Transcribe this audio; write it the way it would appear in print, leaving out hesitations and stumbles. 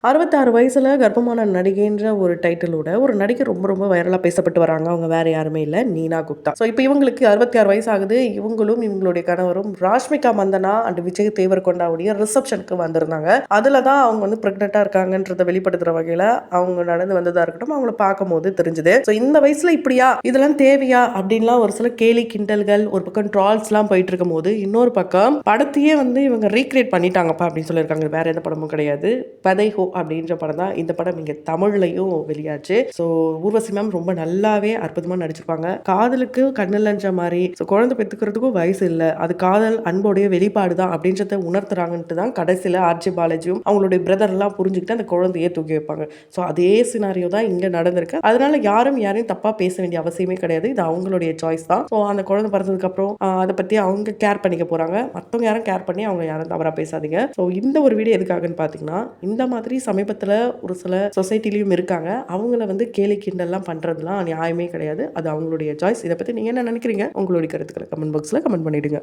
66 வயசுல கர்ப்பமான நடிகைன்ற ஒரு டைட்டிலோட ஒரு நடிகை ரொம்ப ரொம்ப வைரலா பேசப்பட்டு வராங்க. அவங்க வேற யாருமே இல்ல. நீனா குப்தா. ஸோ இப்ப இவங்களுக்கு 66 வயசு ஆகுது. இவங்களும் இவங்களுடைய கணவரும் ராஷ்மிகா மந்தனா அண்ட் விஜய் தேவரகொண்டாவுடைய ரிசப்ஷனுக்கு வந்திருந்தாங்க. அதுல தான் அவங்க வந்து பிரெக்னென்ட்டா இருக்காங்கன்றத வெளிப்படுத்துற வகையில அவங்க நடந்து வந்ததா இருக்கட்டும், அவங்கள பார்க்கும்போது தெரிஞ்சது. ஸோ இந்த வயசுல இப்படியா? இதெல்லாம் தேவையா? அப்படின்லாம் ஒரு சில கேலி கிண்டல்கள், ஒரு பக்கம் ட்ரால்ஸ்லாம் போயிட்டு இருக்கும்போது, இன்னொரு பக்கம் படத்தையே வந்து இவங்க ரீக்ரியேட் பண்ணிட்டாங்கப்பா அப்படின்னு சொல்லியிருக்காங்க. வேற எந்த படமும் கிடையாது. பதைஹோ அப்படின்ற படம் தான். இந்த படம் இங்க தமிழ்லையும் வெளியாச்சு. ஸோ ஊர்வசி மேம் ரொம்ப நல்லாவே அற்புதமா நடிச்சிருப்பாங்க. காதலுக்கு கண்ணில்ன்ற மாதிரி ஸோ குழந்தை பெற்றுக்கிறதுக்கும் வயசு இல்லை, அது காதல் அன்போடைய வெளிப்பாடு தான் அப்படின்றத உணர்த்துறாங்கன்ட்டு தான் கடைசியில் ஆர்ஜி பாலாஜியும் அவங்களுடைய பிரதர் எல்லாம் புரிஞ்சுக்கிட்டு அந்த குழந்தையே தூக்கி வைப்பாங்க. ஸோ அதே சினாரியோ தான் இங்க நடந்திருக்கு. அதனால யாரையும் தப்பா பேச வேண்டிய அவசியமே கிடையாது. இது அவங்களுடைய சாய்ஸ் தான். ஸோ அந்த குழந்தை பிறந்ததுக்கு அப்புறம் அதை பத்தி அவங்க கேர் பண்ணிக்க போறாங்க. மற்றவங்க யாரும் கேர் பண்ணி அவங்க யாரும் தவறா பேசாதீங்க. ஸோ இந்த ஒரு வீடியோ எதுக்காகன்னு பார்த்தீங்கன்னா, இந்த மாதிரி சமீபத்தில் ஒரு சில சொசைட்டிலையும் இருக்காங்க. அவங்கள வந்து கேலி கிண்டல்லாம் பண்றதுலாம் நியாயமே கிடையாது. அது அவங்களுடைய சாய்ஸ். இதை பத்தி நீங்க என்ன நினைக்கிறீங்க? உங்களுடைய கருத்துக்களை கமெண்ட் பாக்ஸ்ல கமெண்ட் பண்ணிடுங்க.